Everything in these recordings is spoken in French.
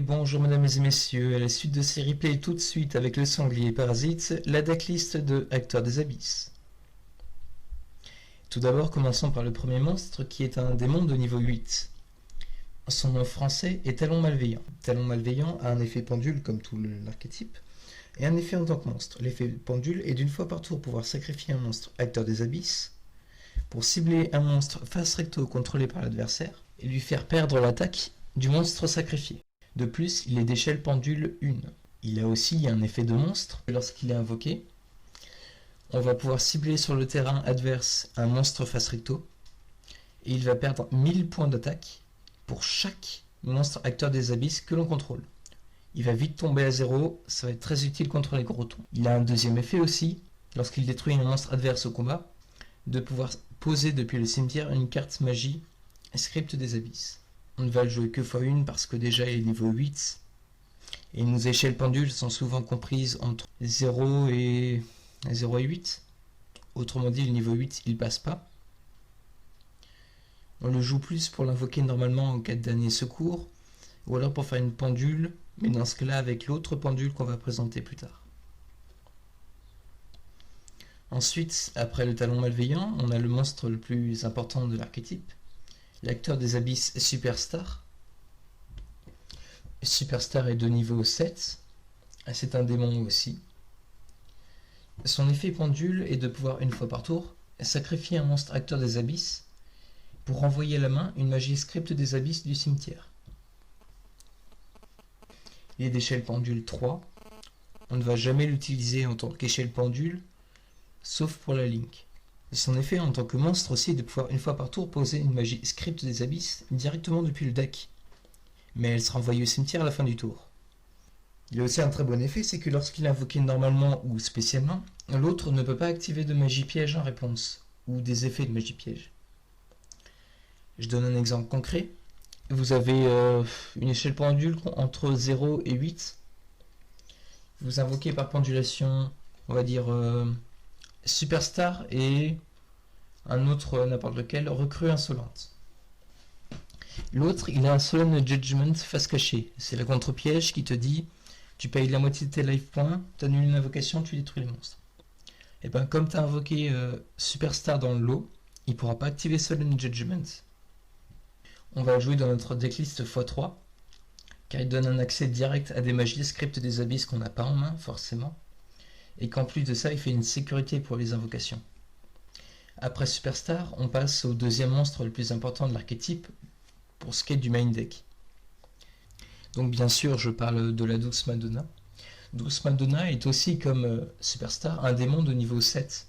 bonjour mesdames et messieurs, à la suite de ces replays tout de suite avec le sanglier parasite, la decklist de Acteurs des Abysses. Tout d'abord, commençons par le premier monstre qui est un démon de niveau 8. Son nom français est Talon Malveillant. Talon Malveillant a un effet pendule comme tout l'archétype, et un effet en tant que monstre. L'effet pendule est d'une fois par tour pouvoir sacrifier un monstre Acteur des Abysses pour cibler un monstre face recto contrôlé par l'adversaire et lui faire perdre l'attaque du monstre sacrifié. De plus, il est d'échelle pendule 1. Il a aussi un effet de monstre. Lorsqu'il est invoqué, on va pouvoir cibler sur le terrain adverse un monstre face recto et il va perdre 1000 points d'attaque pour chaque monstre Acteur des Abysses que l'on contrôle. Il va vite tomber à 0, ça va être très utile contre les gros tons. Il a un deuxième effet aussi, lorsqu'il détruit un monstre adverse au combat, de pouvoir poser depuis le cimetière une carte magie Script des Abysses. On ne va le jouer que x1 parce que déjà il est niveau 8 et nos échelles pendules sont souvent comprises entre 0 et 8. Autrement dit, le niveau 8 il passe pas. On le joue plus pour l'invoquer normalement en cas de dernier secours ou alors pour faire une pendule, mais dans ce cas-là avec l'autre pendule qu'on va présenter plus tard. Ensuite, après le Talon Malveillant, on a le monstre le plus important de l'archétype, l'Acteur des Abysses Superstar. Superstar est de niveau 7. C'est un démon aussi. Son effet pendule est de pouvoir, une fois par tour, sacrifier un monstre Acteur des Abysses pour renvoyer à la main une magie Script des Abysses du cimetière. Il est d'échelle pendule 3. On ne va jamais l'utiliser en tant qu'échelle pendule, sauf pour la Link. Son effet en tant que monstre aussi est de pouvoir une fois par tour poser une magie Script des Abysses directement depuis le deck. Mais elle sera envoyée au cimetière à la fin du tour. Il a aussi un très bon effet, c'est que lorsqu'il est invoqué normalement ou spécialement, l'autre ne peut pas activer de magie piège en réponse, ou des effets de magie piège. Je donne un exemple concret. Vous avez une échelle pendule entre 0 et 8. Vous invoquez par pendulation, on va dire Superstar et un autre n'importe lequel, recrue insolente. L'autre, il a un Solemn Judgment face cachée. C'est la contre-piège qui te dit tu payes la moitié de tes life points, tu annules une invocation, tu détruis les monstres. Et bien comme tu as invoqué Superstar dans le lot, il ne pourra pas activer Solemn Judgment. On va le jouer dans notre decklist x3, car il donne un accès direct à des magies Script des Abysses qu'on n'a pas en main, forcément. Et qu'en plus de ça, il fait une sécurité pour les invocations. Après Superstar, on passe au deuxième monstre le plus important de l'archétype, pour ce qui est du main deck. Donc bien sûr, je parle de la Douce Madonna. Douce Madonna est aussi, comme Superstar, un démon de niveau 7.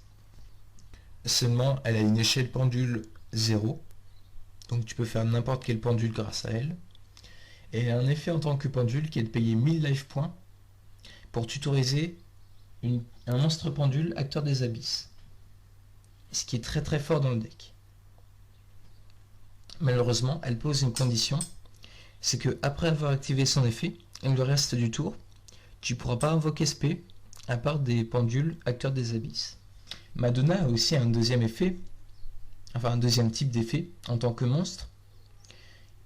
Seulement, elle a une échelle pendule 0, donc tu peux faire n'importe quelle pendule grâce à elle. Et elle a un effet en tant que pendule qui est de payer 1000 life points pour tutoriser un monstre pendule Acteur des Abysses, ce qui est très très fort dans le deck. Malheureusement, elle pose une condition, c'est que après avoir activé son effet, et le reste du tour, tu ne pourras pas invoquer SP à part des pendules Acteurs des Abysses. Madonna a aussi un deuxième effet, enfin un deuxième type d'effet en tant que monstre,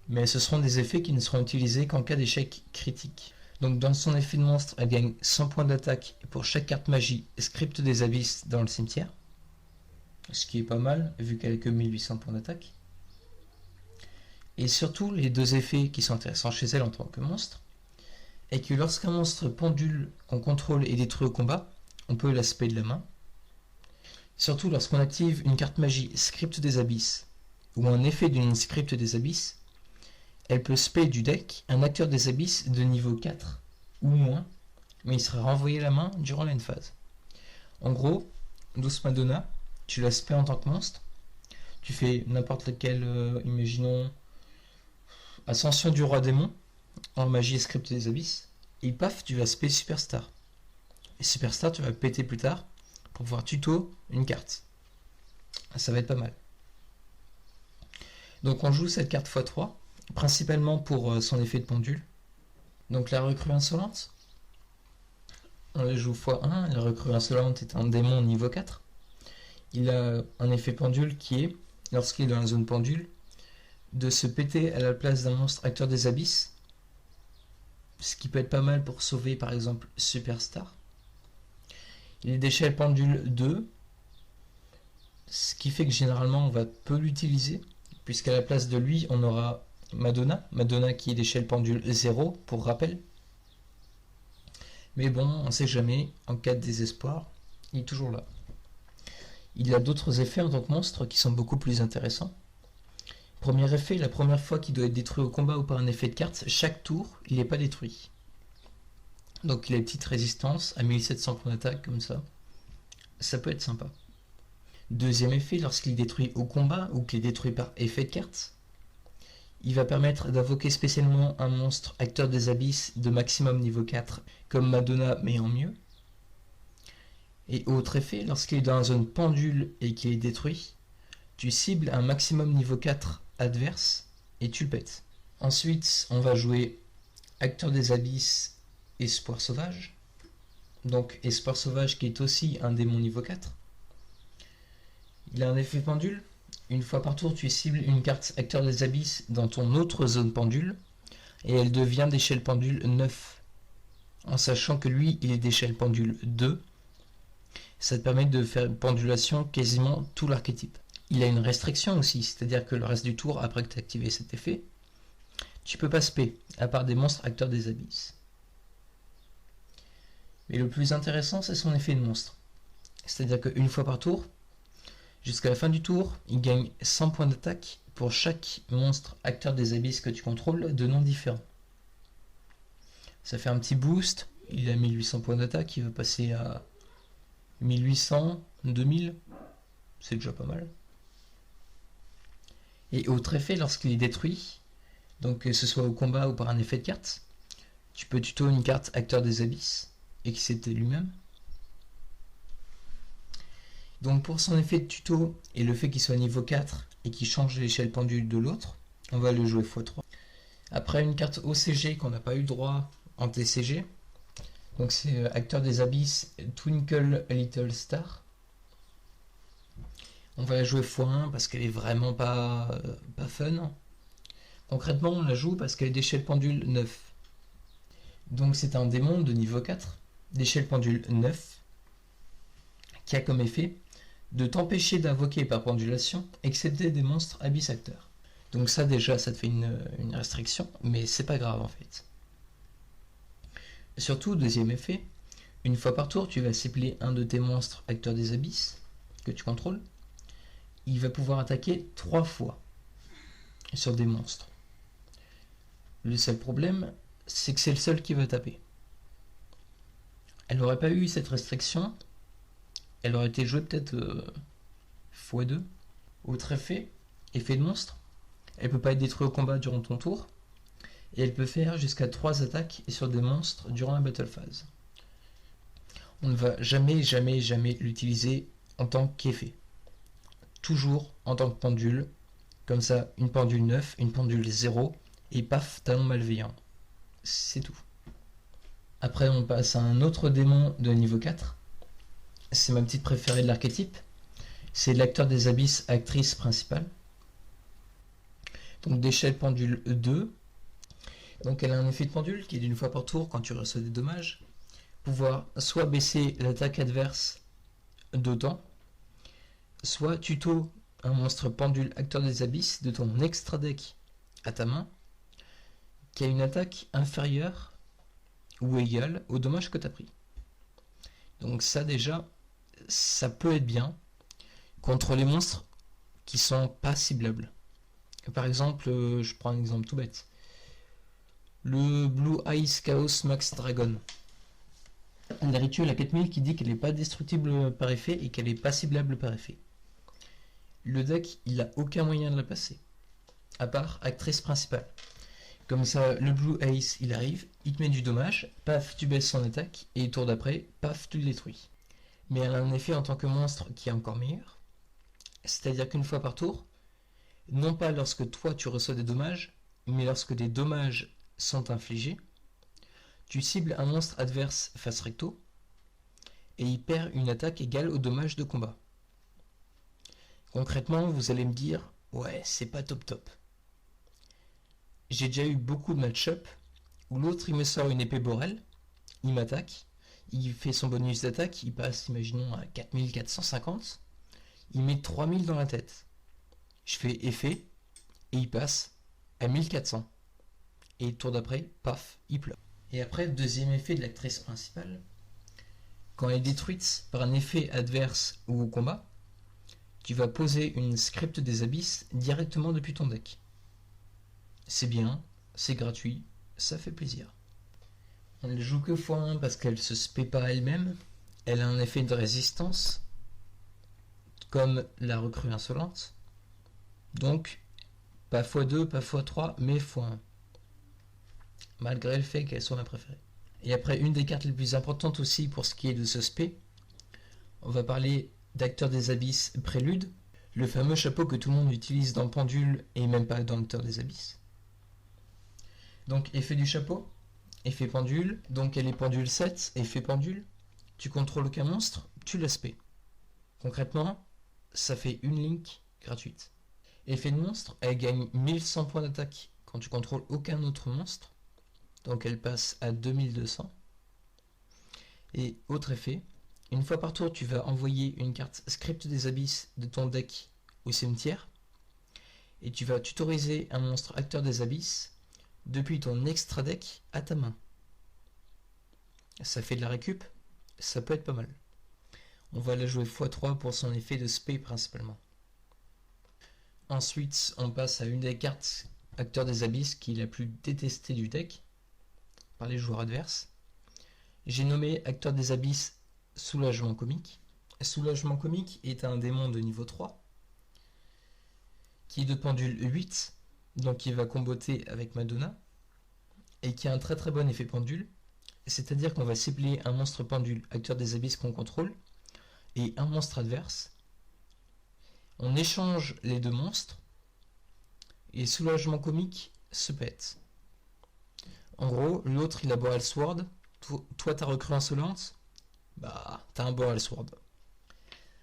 mais ce seront des effets qui ne seront utilisés qu'en cas d'échec critique. Donc dans son effet de monstre, elle gagne 100 points d'attaque pour chaque carte magie Script des Abysses dans le cimetière. Ce qui est pas mal, vu qu'elle a que 1800 points d'attaque. Et surtout, les deux effets qui sont intéressants chez elle en tant que monstre, est que lorsqu'un monstre pendule qu'on contrôle est détruit au combat, on peut l'aspect de la main. Surtout lorsqu'on active une carte magie Script des Abysses, ou un effet d'une Script des Abysses, elle peut spé du deck un Acteur des Abysses de niveau 4 ou moins, mais il sera renvoyé à la main durant la phase. En gros, Douce Madonna, tu la spé en tant que monstre, tu fais n'importe lequel, imaginons Ascension du Roi Démon en magie Script des Abysses, et paf, tu vas spé Superstar. Et Superstar, tu vas péter plus tard pour pouvoir tuto une carte. Ça va être pas mal. Donc on joue cette carte x3, principalement pour son effet de pendule. Donc la recrue insolente, on la joue x1, la recrue insolente est un démon niveau 4. Il a un effet pendule qui est, lorsqu'il est dans la zone pendule, de se péter à la place d'un monstre Acteur des Abysses ce qui peut être pas mal pour sauver par exemple Superstar. Il est d'échelle pendule 2, ce qui fait que généralement on va peu l'utiliser, puisqu'à la place de lui on aura Madonna qui est d'échelle pendule 0 pour rappel. Mais bon, on sait jamais, en cas de désespoir, il est toujours là. Il a d'autres effets en tant que monstre qui sont beaucoup plus intéressants. Premier effet, la première fois qu'il doit être détruit au combat ou par un effet de carte, chaque tour, il n'est pas détruit. Donc il a une petite résistance à 1700 points d'attaque comme ça. Ça peut être sympa. Deuxième effet, lorsqu'il est détruit au combat ou qu'il est détruit par effet de carte, il va permettre d'invoquer spécialement un monstre acteur des abysses de maximum niveau 4, comme Madonna mais en mieux. Et autre effet, lorsqu'il est dans la zone pendule et qu'il est détruit, tu cibles un maximum niveau 4 adverse et tu le pètes. Ensuite, on va jouer acteur des abysses, espoir sauvage. Donc espoir sauvage qui est aussi un démon niveau 4. Il a un effet pendule. Une fois par tour, tu cibles une carte acteur des abysses dans ton autre zone pendule et elle devient d'échelle pendule 9. En sachant que lui, il est d'échelle pendule 2. Ça te permet de faire une pendulation quasiment tout l'archétype. Il a une restriction aussi, c'est-à-dire que le reste du tour, après que tu as activé cet effet, tu peux pas spé, à part des monstres acteurs des abysses. Mais le plus intéressant, c'est son effet de monstre. C'est-à-dire qu'une fois par tour, jusqu'à la fin du tour, il gagne 100 points d'attaque pour chaque monstre acteur des abysses que tu contrôles de noms différents. Ça fait un petit boost, il a 1800 points d'attaque, il va passer à 1800, 2000, c'est déjà pas mal. Et autre effet, lorsqu'il est détruit, donc que ce soit au combat ou par un effet de carte, tu peux tuto une carte acteur des abysses, et qui c'était lui-même. Donc pour son effet de tuto et le fait qu'il soit niveau 4 et qu'il change l'échelle pendule de l'autre, on va le jouer x3. Après une carte OCG qu'on n'a pas eu droit en TCG, donc c'est acteur des abysses Twinkle Little Star. On va la jouer x1 parce qu'elle est vraiment pas fun. Concrètement on la joue parce qu'elle est d'échelle pendule 9. Donc c'est un démon de niveau 4, d'échelle pendule 9, qui a comme effet de t'empêcher d'invoquer par pendulation, excepté des monstres abyss acteurs. Donc ça déjà, ça te fait une restriction, mais c'est pas grave en fait. Surtout, deuxième effet, une fois par tour, tu vas cibler un de tes monstres acteurs des abysses que tu contrôles. Il va pouvoir attaquer 3 fois sur des monstres. Le seul problème, c'est que c'est le seul qui va taper. Elle n'aurait pas eu cette restriction, elle aurait été jouée peut-être x2. Autre effet, effet de monstre, elle peut pas être détruite au combat durant ton tour, et elle peut faire jusqu'à 3 attaques sur des monstres durant la battle phase. On ne va jamais l'utiliser en tant qu'effet. Toujours en tant que pendule, comme ça, une pendule 9, une pendule 0, et paf, talon malveillant. C'est tout. Après, on passe à un autre démon de niveau 4. C'est ma petite préférée de l'archétype. C'est l'acteur des abysses, actrice principale. Donc d'échelle pendule 2. Donc elle a un effet de pendule qui est d'une fois par tour quand tu reçois des dommages. Pouvoir soit baisser l'attaque adverse d'autant, soit tuto un monstre pendule acteur des abysses de ton extra deck à ta main, qui a une attaque inférieure ou égale au dommage que tu as pris. Donc ça déjà, ça peut être bien contre les monstres qui sont pas ciblables. Par exemple, je prends un exemple tout bête. Le Blue Ice Chaos Max Dragon. Un rituel à 4000 qui dit qu'elle n'est pas destructible par effet et qu'elle est pas ciblable par effet. Le deck, il a aucun moyen de la passer, à part actrice principale. Comme ça, le Blue Ace, il arrive, il te met du dommage, paf, tu baisses son attaque, et tour d'après, paf, tu le détruis. Mais elle a un effet en tant que monstre qui est encore meilleur. C'est-à-dire qu'une fois par tour, non pas lorsque toi tu reçois des dommages, mais lorsque des dommages sont infligés, tu cibles un monstre adverse face recto, et il perd une attaque égale au dommage de combat. Concrètement, vous allez me dire, ouais, c'est pas top top. J'ai déjà eu beaucoup de match-up Ou l'autre, il me sort une épée Borel, il m'attaque, il fait son bonus d'attaque, il passe, imaginons, à 4450, il met 3000 dans la tête. Je fais effet, et il passe à 1400. Et le tour d'après, paf, il pleure. Et après, le deuxième effet de l'actrice principale, quand elle est détruite par un effet adverse ou au combat, tu vas poser une script des abysses directement depuis ton deck. C'est bien, c'est gratuit, ça fait plaisir. On ne joue que x1 parce qu'elle se spé pas elle-même, elle a un effet de résistance, comme la recrue insolente, donc pas x2, pas x3, mais x1. Malgré le fait qu'elle soit ma préférée. Et après, une des cartes les plus importantes aussi pour ce qui est de ce spé, on va parler d'Acteur des Abysses Prélude, le fameux chapeau que tout le monde utilise dans Pendule et même pas dans Acteur des Abysses. Donc, effet du chapeau, effet pendule, donc elle est pendule 7, effet pendule, tu contrôles aucun monstre, tu la spé. Concrètement, ça fait une link gratuite. Effet de monstre, elle gagne 1100 points d'attaque quand tu contrôles aucun autre monstre, donc elle passe à 2200. Et autre effet, une fois par tour, tu vas envoyer une carte Script des Abysses de ton deck au cimetière, et tu vas tutoriser un monstre Acteur des Abysses depuis ton extra deck à ta main. Ça fait de la récup, ça peut être pas mal. On va la jouer x3 pour son effet de spé principalement. Ensuite, on passe à une des cartes Acteur des Abysses qui est la plus détestée du deck par les joueurs adverses. J'ai nommé Acteur des Abysses Soulagement Comique. Soulagement Comique est un démon de niveau 3 qui est de pendule 8, donc qui va comboter avec Madonna et qui a un très très bon effet pendule, c'est-à-dire qu'on va cibler un monstre pendule Acteur des Abysses qu'on contrôle et un monstre adverse. On échange les deux monstres et Soulagement Comique se pète. En gros, l'autre il a Boral Sword, toi t'as recrue insolente, bah t'as un Boral Sword.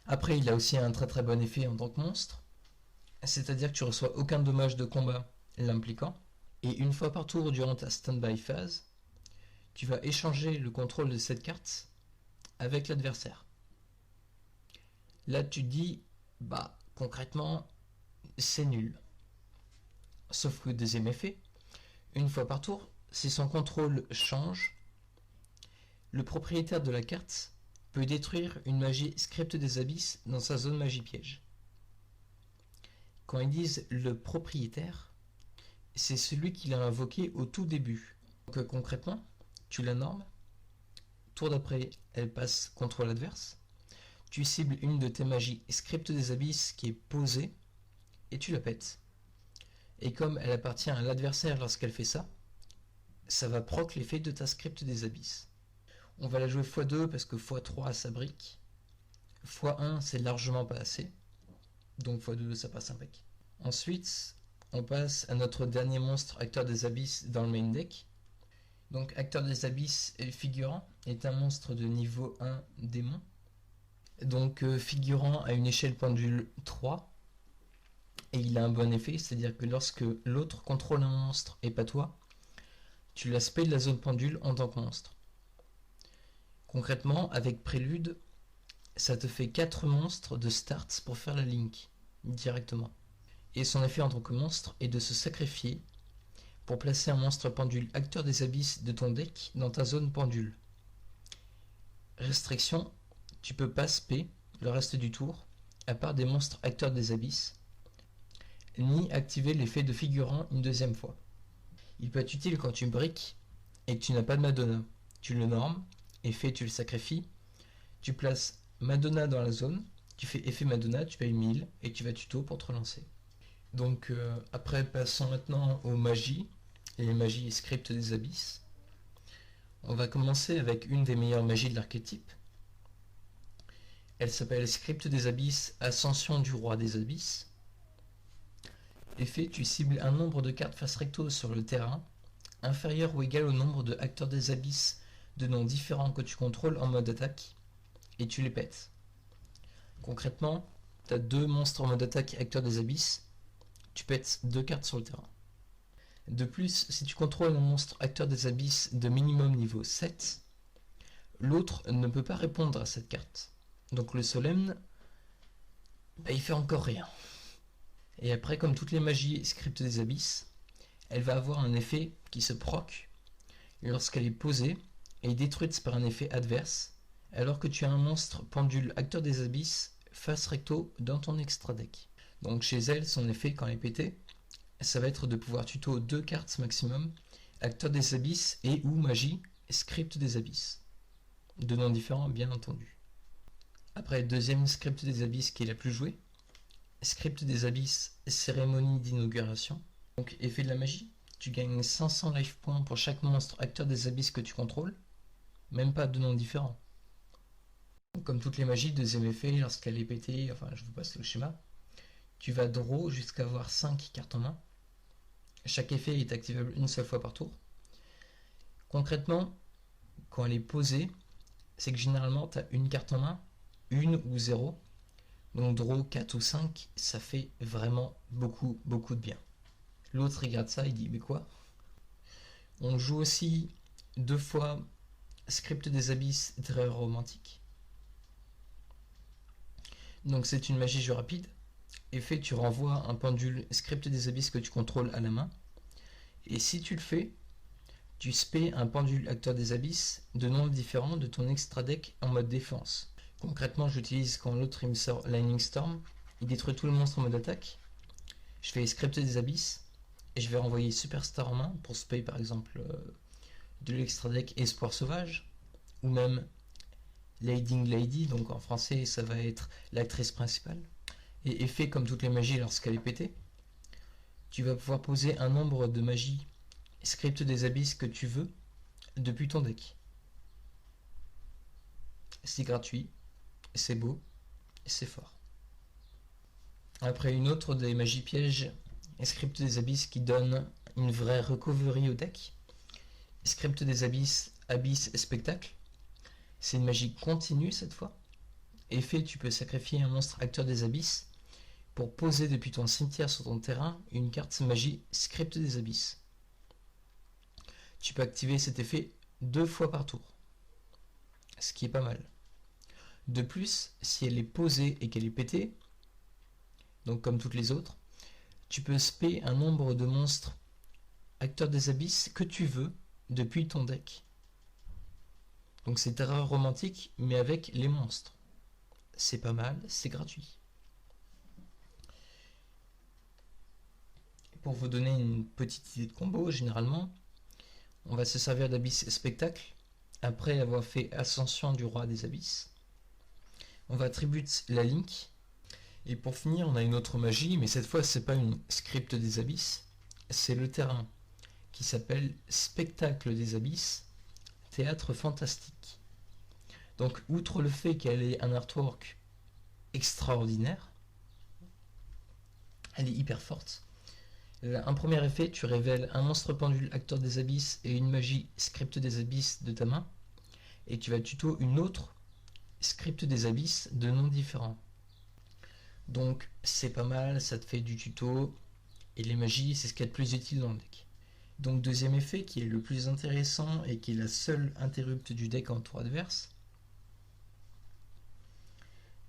Après il a aussi un très très bon effet en tant que monstre, c'est-à-dire que tu reçois aucun dommage de combat l'impliquant, et une fois par tour durant ta stand-by phase, tu vas échanger le contrôle de cette carte avec l'adversaire. Là tu te dis, bah concrètement c'est nul. Sauf que deuxième effet, une fois par tour, si son contrôle change, le propriétaire de la carte peut détruire une magie Script des Abysses dans sa zone magie piège. Quand ils disent le propriétaire, c'est celui qui l'a invoqué au tout début. Donc concrètement, tu la normes, tour d'après, elle passe contre l'adverse, tu cibles une de tes magies Script des Abysses qui est posée, et tu la pètes. Et comme elle appartient à l'adversaire lorsqu'elle fait ça, ça va proc l'effet de ta Script des Abysses. On va la jouer x2 parce que x3 ça brique, x1 c'est largement pas assez, donc x2 ça passe impec. Ensuite, on passe à notre dernier monstre Acteur des Abysses dans le main deck. Donc Acteur des Abysses et Figurant est un monstre de niveau 1 démon. Donc Figurant a une échelle pendule 3 et il a un bon effet, c'est-à-dire que lorsque l'autre contrôle un monstre et pas toi, tu l'aspect de la zone pendule en tant que monstre. Concrètement, avec Prélude, ça te fait 4 monstres de start pour faire la link directement. Et son effet en tant que monstre est de se sacrifier pour placer un monstre pendule Acteur des Abysses de ton deck dans ta zone pendule. Restriction, tu peux pas spé le reste du tour, à part des monstres Acteurs des Abysses, ni activer l'effet de Figurant une deuxième fois. Il peut être utile quand tu briques et que tu n'as pas de Madonna. Tu le normes, effet tu le sacrifies, tu places Madonna dans la zone, tu fais effet Madonna, tu payes 1000 et tu vas tuto pour te relancer. Donc après passons maintenant aux magies, et les magies Script des Abysses. On va commencer avec une des meilleures magies de l'archétype. Elle s'appelle Script des Abysses, Ascension du Roi des Abysses. Effet, tu cibles un nombre de cartes face recto sur le terrain, inférieur ou égal au nombre de Acteurs des Abysses de noms différents que tu contrôles en mode attaque, et tu les pètes. Concrètement, tu as 2 monstres en mode attaque Acteurs des Abysses, tu pètes 2 cartes sur le terrain. De plus, si tu contrôles un monstre acteur des abysses de minimum niveau 7, l'autre ne peut pas répondre à cette carte. Donc le Solemn, il fait encore rien. Et après, comme toutes les magies script des abysses, elle va avoir un effet qui se proc lorsqu'elle est posée et détruite par un effet adverse, alors que tu as un monstre pendule acteur des abysses face recto dans ton extra deck. Donc chez elle, son effet quand elle est pétée, ça va être de pouvoir tuto 2 cartes maximum, acteur des abysses et ou magie, script des abysses. De noms différents bien entendu. Après, deuxième script des abysses qui est la plus jouée, script des abysses, cérémonie d'inauguration. Donc effet de la magie, tu gagnes 500 life points pour chaque monstre acteur des abysses que tu contrôles, même pas de noms différents. Donc, comme toutes les magies, deuxième effet, lorsqu'elle est pétée, enfin je vous passe le schéma, tu vas draw jusqu'à avoir 5 cartes en main. Chaque effet est activable une seule fois par tour. Concrètement, quand elle est posée, c'est que généralement tu as une carte en main, une ou 0. Donc draw 4 ou 5, ça fait vraiment beaucoup de bien. L'autre regarde ça, il dit mais quoi? On joue aussi 2 fois script des abysses terreur romantique. Donc c'est une magie jeu rapide. Effet, tu renvoies un pendule script des abysses que tu contrôles à la main. Et si tu le fais, tu spé un pendule acteur des abysses de noms différents de ton extra deck en mode défense. Concrètement, j'utilise quand l'autre il me sort Lightning Storm, il détruit tout le monstre en mode attaque. Je fais script des abysses et je vais renvoyer Superstar en main pour spé par exemple de l'extra deck Espoir Sauvage ou même Leading Lady, donc en français ça va être l'actrice principale. Et effet comme toutes les magies lorsqu'elle est pétée, tu vas pouvoir poser un nombre de magies script des abysses que tu veux depuis ton deck. C'est gratuit, c'est beau, c'est fort. Après une autre des magies pièges, script des abysses qui donne une vraie recovery au deck. Script des abysses, abyss spectacle. C'est une magie continue cette fois. Effet, tu peux sacrifier un monstre acteur des abysses pour poser depuis ton cimetière sur ton terrain une carte magie script des abysses. Tu peux activer cet effet 2 fois par tour, ce qui est pas mal. De plus, si elle est posée et qu'elle est pétée, donc comme toutes les autres, tu peux spé un nombre de monstres acteurs des abysses que tu veux depuis ton deck. Donc c'est terreur romantique mais avec les monstres. C'est pas mal, c'est gratuit. Pour vous donner une petite idée de combo, généralement, on va se servir d'Abyss Spectacle après avoir fait Ascension du Roi des Abysses. On va tribute la Link. Et pour finir, on a une autre magie, mais cette fois, c'est pas une script des Abysses, c'est le terrain qui s'appelle Spectacle des Abysses, Théâtre Fantastique. Donc, outre le fait qu'elle ait un artwork extraordinaire, elle est hyper forte. Un premier effet, tu révèles un monstre pendule acteur des abysses et une magie script des abysses de ta main, et tu vas tuto une autre script des abysses de noms différents. Donc c'est pas mal, ça te fait du tuto, et les magies c'est ce qu'il y a de plus utile dans le deck. Donc deuxième effet qui est le plus intéressant et qui est la seule interrupte du deck en tour adverse.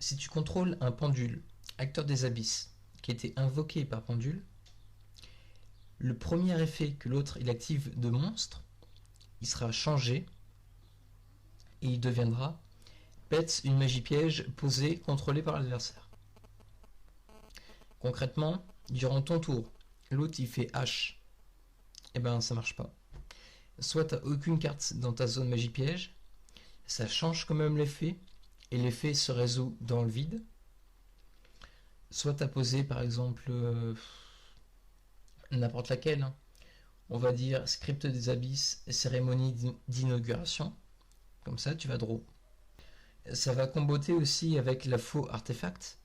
Si tu contrôles un pendule acteur des abysses qui était invoqué par pendule, le premier effet que l'autre il active de monstre, il sera changé et il deviendra pète une magie piège posée, contrôlée par l'adversaire. Concrètement, durant ton tour, l'autre il fait H, et ben ça marche pas. Soit t'as aucune carte dans ta zone magie piège, ça change quand même l'effet, et l'effet se résout dans le vide. Soit t'as posé par exemple n'importe laquelle, hein. On va dire script des abysses, cérémonie d'inauguration, comme ça tu vas draw. Ça va comboter aussi avec la faux artefact,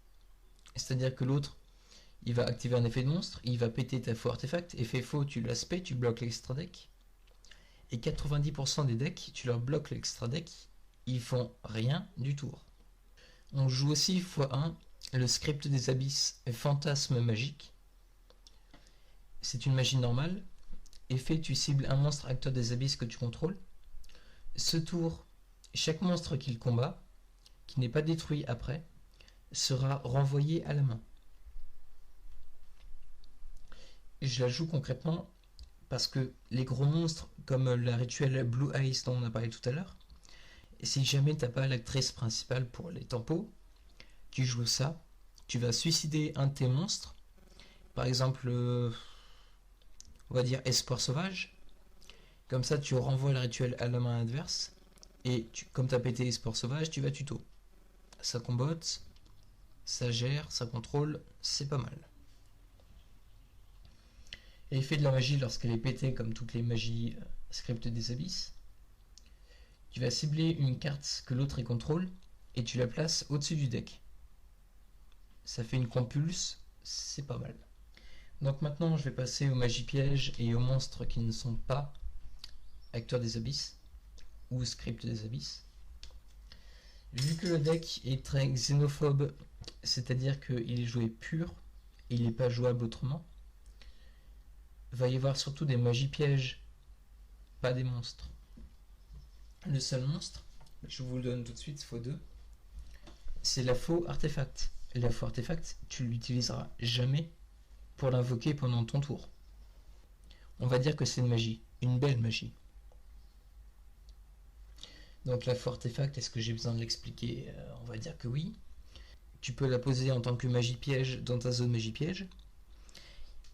c'est-à-dire que l'autre il va activer un effet de monstre, il va péter ta faux artefact, effet faux tu l'aspect, tu bloques l'extra deck, et 90% des decks tu leur bloques l'extra deck, ils font rien du tour. On joue aussi x1 le script des abysses fantasme magique. C'est une magie normale, Effet, tu cibles un monstre acteur des abysses que tu contrôles. Ce tour, chaque monstre qu'il combat, qui n'est pas détruit après, sera renvoyé à la main. Je la joue concrètement parce que les gros monstres, comme la rituelle Blue Eyes dont on a parlé tout à l'heure, si jamais t'as pas l'actrice principale pour les tempos, tu joues ça, tu vas suicider un de tes monstres, par exemple, on va dire Espoir Sauvage, comme ça tu renvoies le rituel à la main adverse, et comme tu as pété Espoir Sauvage, tu vas tuto. Ça combotte, ça gère, ça contrôle, c'est pas mal. Et effet de la magie lorsqu'elle est pétée comme toutes les magies script des abysses. Tu vas cibler une carte que l'autre contrôle et tu la places au-dessus du deck. Ça fait une compulse, c'est pas mal. Donc maintenant je vais passer aux magies pièges et aux monstres qui ne sont pas acteurs des abysses ou script des abysses. Vu que le deck est très xénophobe, c'est-à-dire qu'il est joué pur et il n'est pas jouable autrement, va y avoir surtout des magies pièges, pas des monstres. Le seul monstre, je vous le donne tout de suite, x2, c'est la faux artefact. La faux artefact, tu l'utiliseras jamais pour l'invoquer pendant ton tour. On va dire que c'est une magie, une belle magie. Donc la faux artefact, est-ce que j'ai besoin de l'expliquer? On va dire que oui. Tu peux la poser en tant que magie piège dans ta zone magie piège.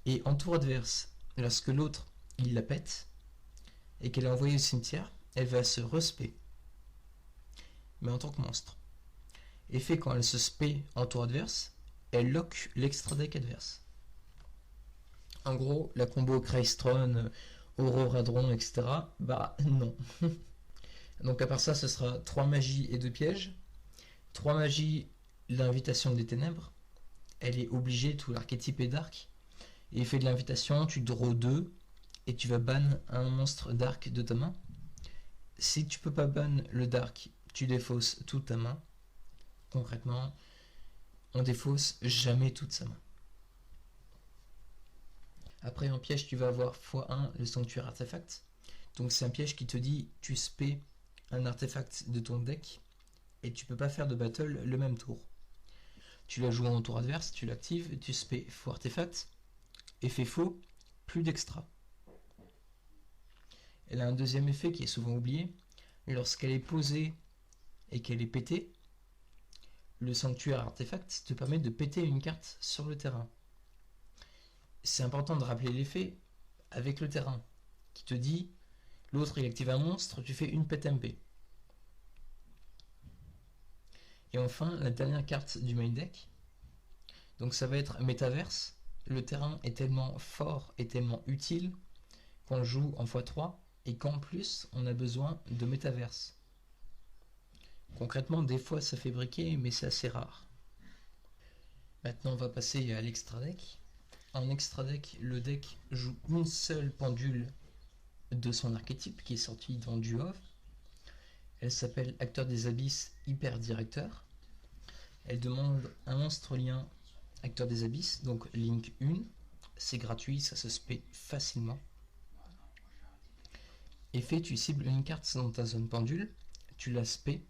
Et en tour adverse, lorsque l'autre il la pète et qu'elle est envoyée au cimetière, elle va se respé, mais en tant que monstre. Effet, quand elle se spé en tour adverse, elle lock l'extra deck adverse. En gros, la combo Kraystron, Auroradron, etc. Bah non. Donc à part ça, ce sera 3 magies et 2 pièges. 3 magies, l'invitation des ténèbres. Elle est obligée, tout l'archétype est dark. Et effet de l'invitation, tu draw 2 et tu vas ban un monstre dark de ta main. Si tu peux pas ban le dark, tu défausses toute ta main. Concrètement, on défausse jamais toute sa main. Après en piège, tu vas avoir x1 le sanctuaire artefact. Donc c'est un piège qui te dit tu spé un artefact de ton deck et tu peux pas faire de battle le même tour. Tu la joues en tour adverse, tu l'actives, tu spé faux artefact, effet faux, plus d'extra. Elle a un deuxième effet qui est souvent oublié. Lorsqu'elle est posée et qu'elle est pétée, le sanctuaire artefact te permet de péter une carte sur le terrain. C'est important de rappeler l'effet avec le terrain, qui te dit, l'autre il active un monstre, tu fais une pète MP. Et enfin, la dernière carte du main deck, donc ça va être Métaverse. Le terrain est tellement fort et tellement utile qu'on joue en x3 et qu'en plus on a besoin de Métaverse. Concrètement, des fois ça fait briquer, mais c'est assez rare. Maintenant on va passer à l'extra deck. En extra deck, le deck joue une seule pendule de son archétype qui est sortie dans Duov. Elle s'appelle Acteur des Abysses Hyper Directeur. Elle demande un monstre lien Acteur des Abysses, donc Link 1. C'est gratuit, ça se spé facilement. Effet, tu cibles une carte dans ta zone pendule, tu la spé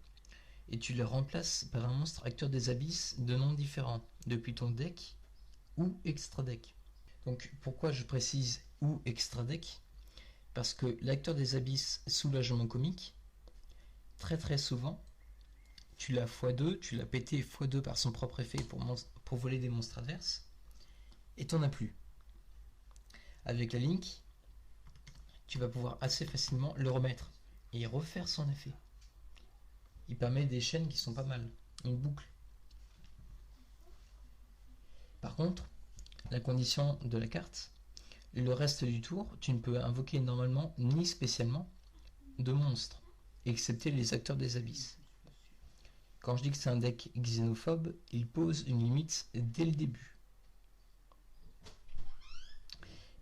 et tu la remplaces par un monstre Acteur des Abysses de nom différent depuis ton deck ou extra deck. Donc pourquoi je précise ou extra deck? Parce que l'acteur des abysses soulagement comique, très souvent, tu l'as x2, tu l'as pété x2 par son propre effet pour voler des monstres adverses, et t'en as plus. Avec la Link, tu vas pouvoir assez facilement le remettre et refaire son effet. Il permet des chaînes qui sont pas mal, une boucle. Par contre, la condition de la carte, le reste du tour, tu ne peux invoquer normalement ni spécialement de monstres, excepté les acteurs des abysses. Quand je dis que c'est un deck xénophobe, il pose une limite dès le début.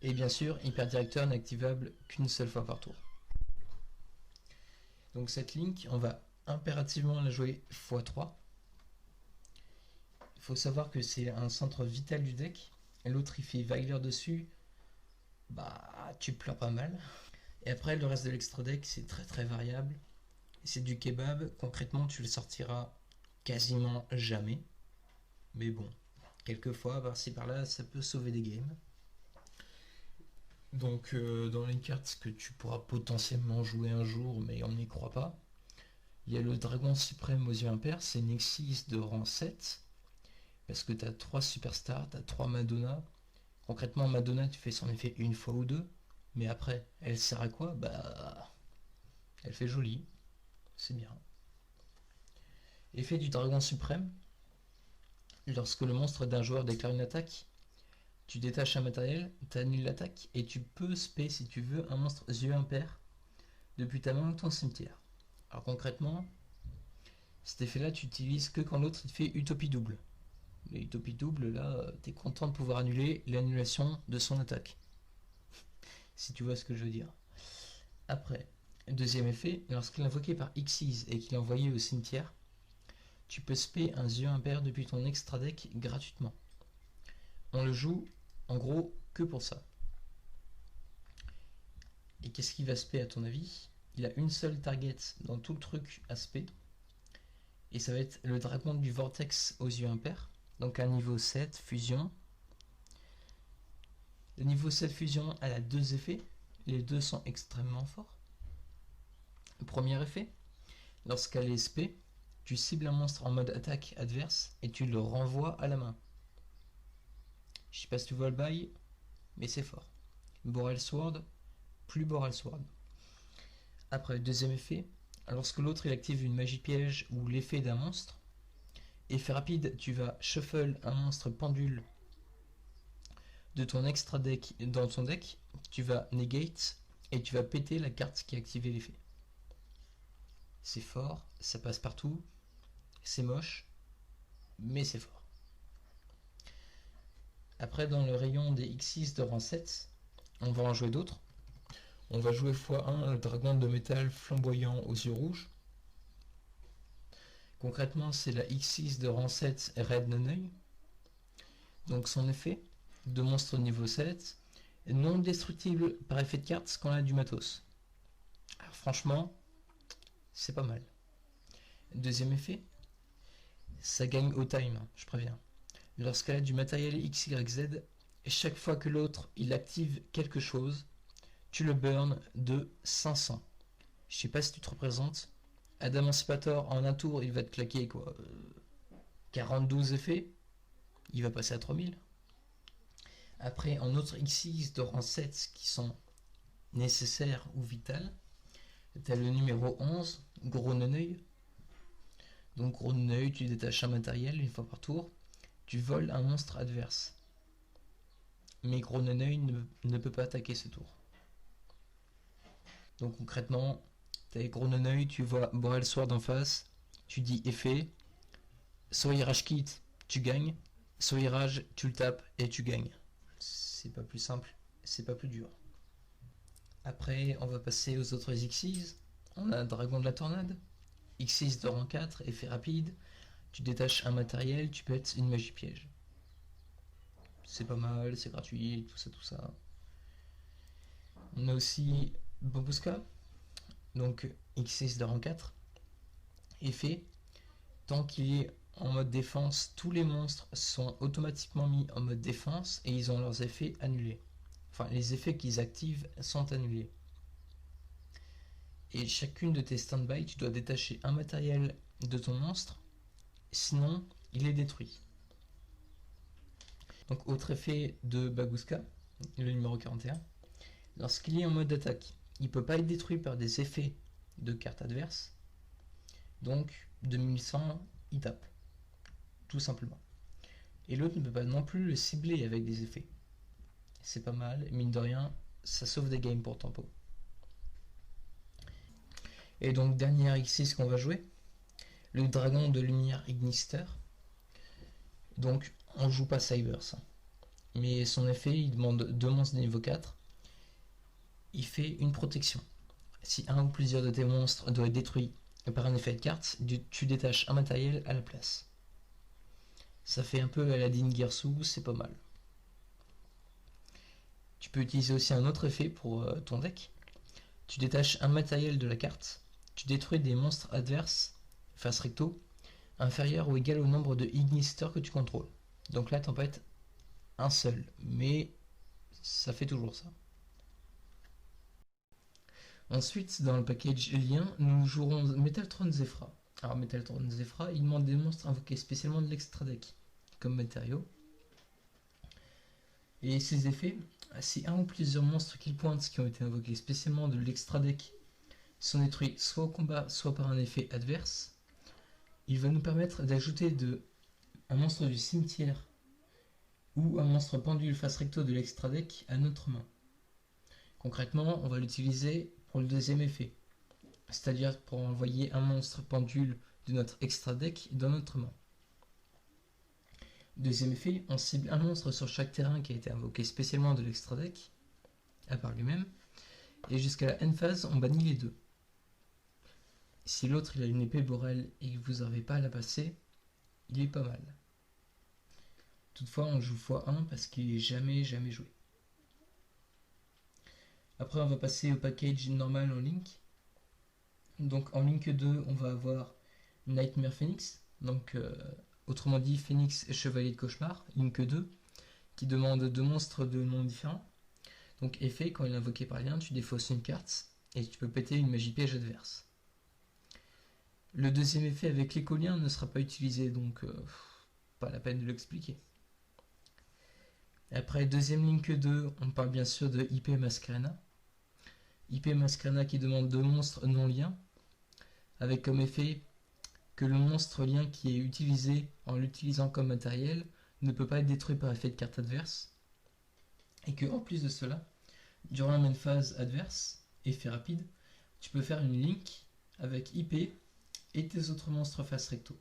Et bien sûr, Hyperdirecteur n'est activable qu'une seule fois par tour. Donc cette Link, on va impérativement la jouer x3. Il faut savoir que c'est un centre vital du deck. L'autre il fait Weiler dessus. bah tu pleures pas mal. Et après le reste de l'extra deck c'est très très variable. C'est du kebab, concrètement tu le sortiras quasiment jamais. Mais bon, quelquefois par-ci par-là ça peut sauver des games. Donc dans les cartes que tu pourras potentiellement jouer un jour mais on n'y croit pas, il y a le Dragon Suprême aux yeux impairs, c'est une X6 de rang 7. Parce que tu as 3 superstars, tu as 3 Madonna. Concrètement, Madonna, tu fais son effet une fois ou deux. Mais après, elle sert à quoi? Bah, elle fait joli. C'est bien. Effet du Dragon Suprême. Lorsque le monstre d'un joueur déclare une attaque, tu détaches un matériel, tu annules l'attaque et tu peux spé si tu veux un monstre yeux impairs depuis ta main ou ton cimetière. Alors concrètement, cet effet-là, tu utilises que quand l'autre il fait utopie double. L'utopie double, là, t'es content de pouvoir annuler l'annulation de son attaque. Si tu vois ce que je veux dire. Après, deuxième effet, lorsqu'il est invoqué par Xyz et qu'il est envoyé au cimetière, tu peux spé un yeux impair depuis ton extra deck gratuitement. On le joue en gros que pour ça. Et qu'est-ce qu'il va spé à ton avis? Il a une seule target dans tout le truc à spé. Et ça va être le dragon du vortex aux yeux impairs. Donc un niveau 7 fusion. Le niveau 7 fusion, elle a deux effets. Les deux sont extrêmement forts. Le premier effet, lorsqu'elle est SP, tu cibles un monstre en mode attaque adverse et tu le renvoies à la main. Je sais pas si tu vois le bail, mais c'est fort. Boral Sword, plus Boral Sword. Après, le deuxième effet, lorsque l'autre il active une magie piège ou l'effet d'un monstre, effet rapide, tu vas shuffle un monstre pendule de ton extra deck dans ton deck, tu vas negate et tu vas péter la carte qui a activé l'effet. C'est fort, ça passe partout, c'est moche, mais c'est fort. Après, dans le rayon des X6 de rang 7, on va en jouer d'autres. On va jouer x1 le dragon de métal flamboyant aux yeux rouges. Concrètement, c'est la X6 de rang 7 Red Noneuil. Donc son effet de monstre niveau 7, non destructible par effet de carte quand on a du matos. Alors franchement, c'est pas mal. Deuxième effet, ça gagne au time, je préviens. Lorsqu'elle a du matériel XYZ, chaque fois que l'autre il active quelque chose, tu le burn de 500. Je sais pas si tu te représentes. Adam Emancipator, en un tour, il va te claquer quoi 42 effets. Il va passer à 3000. Après, en autre X6 de rang 7 qui sont nécessaires ou vitales, tu as le numéro 11, Gros Neneuil. Donc Gros Neneuil, tu détaches un matériel une fois par tour. Tu voles un monstre adverse. Mais Gros Neneuil ne peut pas attaquer ce tour. Donc concrètement, tu as Gros Neneuil, tu vois Boral Sword en face, tu dis effet, Soirage Kit, tu gagnes, Soirage, tu le tapes et tu gagnes. C'est pas plus simple, c'est pas plus dur. Après, on va passer aux autres X6. On a Dragon de la Tornade, X6 de rang 4, effet rapide, tu détaches un matériel, tu pètes une magie piège. C'est pas mal, c'est gratuit, tout ça, tout ça. On a aussi Babushka, donc X6 de rang 4. Effet, tant qu'il est en mode défense, tous les monstres sont automatiquement mis en mode défense et ils ont leurs effets annulés. Enfin, les effets qu'ils activent sont annulés. Et chacune de tes stand-by, tu dois détacher un matériel de ton monstre, sinon il est détruit. Donc, autre effet de Babushka, le numéro 41, lorsqu'il est en mode attaque, il ne peut pas être détruit par des effets de cartes adverses. Donc, 2100, il tape. Tout simplement. Et l'autre ne peut pas non plus le cibler avec des effets. C'est pas mal, mine de rien, ça sauve des games pour Tempo. Et donc, dernière X6 qu'on va jouer, le dragon de lumière Ignister. Donc, on joue pas Cybers. Mais son effet, il demande 2 monstres de niveau 4. Il fait une protection. Si un ou plusieurs de tes monstres doit être détruit par un effet de carte, tu détaches un matériel à la place. Ça fait un peu Aladdin Guerçou, c'est pas mal. Tu peux utiliser aussi un autre effet pour ton deck. Tu détaches un matériel de la carte, tu détruis des monstres adverses, face recto, inférieur ou égal au nombre de Ignister que tu contrôles. Donc là, t'en peux être un seul, mais ça fait toujours ça. Ensuite, dans le package lien, nous jouerons Metaltron Zephyra. Alors Metaltron Zephyra, il demande des monstres invoqués spécialement de l'extra deck, comme matériaux. Et ses effets, si un ou plusieurs monstres kill points qui ont été invoqués spécialement de l'extra deck sont détruits soit au combat, soit par un effet adverse, il va nous permettre d'ajouter un monstre du cimetière ou un monstre pendule face recto de l'extra deck à notre main. Concrètement, on va l'utiliser pour le deuxième effet, c'est-à-dire pour envoyer un monstre pendule de notre extra deck dans notre main. Deuxième effet, on cible un monstre sur chaque terrain qui a été invoqué spécialement de l'extra deck, à part lui-même, et jusqu'à la end phase, on bannit les deux. Si l'autre il a une épée Borel et que vous n'arrivez pas à la passer, il est pas mal. Toutefois, on joue x1 parce qu'il est jamais joué. Après, on va passer au package normal en Link. Donc en Link 2, on va avoir Nightmare Phoenix, donc autrement dit Phoenix et Chevalier de Cauchemar, Link 2, qui demande deux monstres de noms différents. Donc effet, quand il est invoqué par lien, tu défausses une carte et tu peux péter une magie piège adverse. Le deuxième effet avec l'écolien ne sera pas utilisé, donc pas la peine de l'expliquer. Après deuxième Link 2, on parle bien sûr de IP Mascarena. IP Mascarena qui demande deux monstres non liens, avec comme effet que le monstre lien qui est utilisé en l'utilisant comme matériel ne peut pas être détruit par effet de carte adverse, et que en plus de cela, durant la main phase adverse, effet rapide, tu peux faire une link avec IP et tes autres monstres face recto.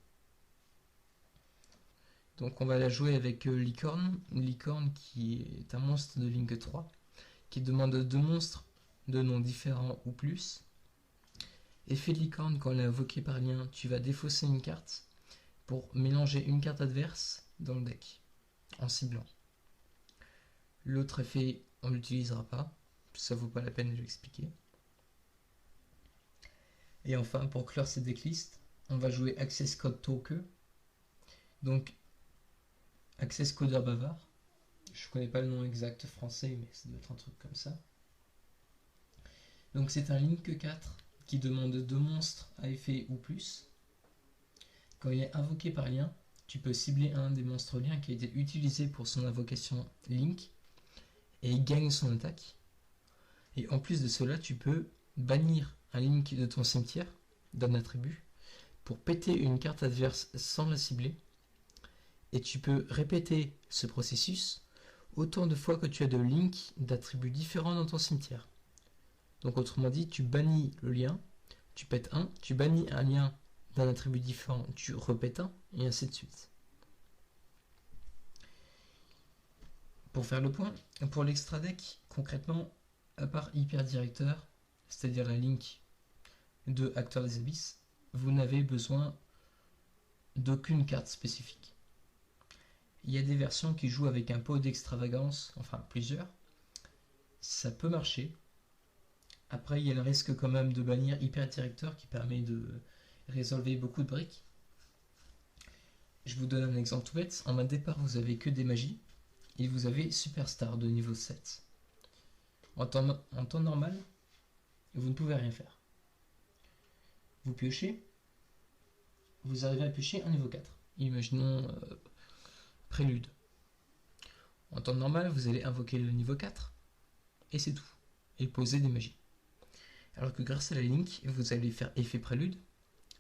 Donc on va la jouer avec Licorne, qui est un monstre de Link 3, qui demande deux monstres de noms différents ou plus. Effet de Licorne, quand elle est invoquée par lien, tu vas défausser une carte pour mélanger une carte adverse dans le deck, en ciblant. L'autre effet, on ne l'utilisera pas, ça vaut pas la peine de l'expliquer. Et enfin, pour clore cette decklist, on va jouer Access Code Talker. Donc, Access Codeur Bavard. Je connais pas le nom exact français, mais ça doit être un truc comme ça. Donc, c'est un Link 4 qui demande deux monstres à effet ou plus. Quand il est invoqué par lien, tu peux cibler un des monstres liens qui a été utilisé pour son invocation Link et il gagne son attaque. Et en plus de cela, tu peux bannir un Link de ton cimetière d'un attribut pour péter une carte adverse sans la cibler. Et tu peux répéter ce processus autant de fois que tu as de Link d'attributs différents dans ton cimetière. Donc autrement dit, tu bannis le lien, tu pètes un, tu bannis un lien d'un attribut différent, tu repètes un, et ainsi de suite. Pour faire le point, pour l'extra deck, concrètement, à part Hyper Directeur, c'est-à-dire la link de Acteur des Abysses, vous n'avez besoin d'aucune carte spécifique. Il y a des versions qui jouent avec un pot d'extravagance, enfin plusieurs. Ça peut marcher. Après, il y a le risque quand même de bannir Hyper Directeur qui permet de résolver beaucoup de briques. Je vous donne un exemple tout bête. En main de départ, vous avez que des magies et vous avez Superstar de niveau 7. En temps normal, vous ne pouvez rien faire. Vous piochez, vous arrivez à piocher un niveau 4. Imaginons Prélude. En temps normal, vous allez invoquer le niveau 4 et c'est tout. Et poser des magies. Alors que grâce à la link, vous allez faire effet Prélude,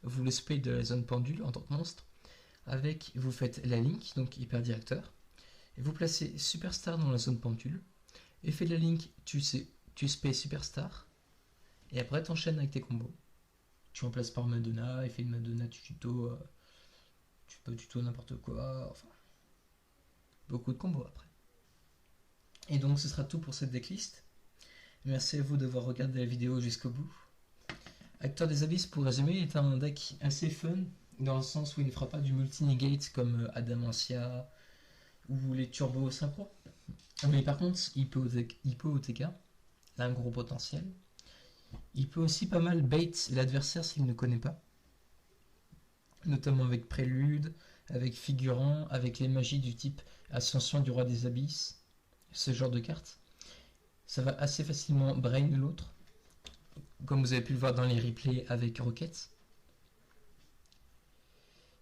vous le spray de la zone pendule en tant que monstre, avec vous faites la link, donc Hyper Directeur, et vous placez Superstar dans la zone pendule, effet de la link, tu spray Superstar, et après t'enchaînes avec tes combos. Tu remplaces par Madonna, effet de Madonna, tu peux tuto n'importe quoi, enfin, beaucoup de combos après. Et donc ce sera tout pour cette decklist. Merci à vous d'avoir regardé la vidéo jusqu'au bout. Acteur des Abysses, pour résumer, est un deck assez fun, dans le sens où il ne fera pas du multi-negate comme Adamantia ou les Turbo Synchro, Mais par contre, Hippo OTK, il a un gros potentiel. Il peut aussi pas mal bait l'adversaire s'il ne connaît pas. Notamment avec Prélude, avec Figurant, avec les magies du type Ascension du Roi des Abysses, ce genre de cartes. Ça va assez facilement brain l'autre, comme vous avez pu le voir dans les replays avec Rocket.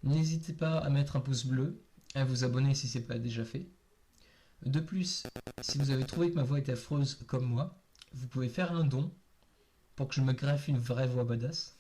N'hésitez pas à mettre un pouce bleu, à vous abonner si ce n'est pas déjà fait. De plus, si vous avez trouvé que ma voix était affreuse comme moi, vous pouvez faire un don pour que je me greffe une vraie voix badass.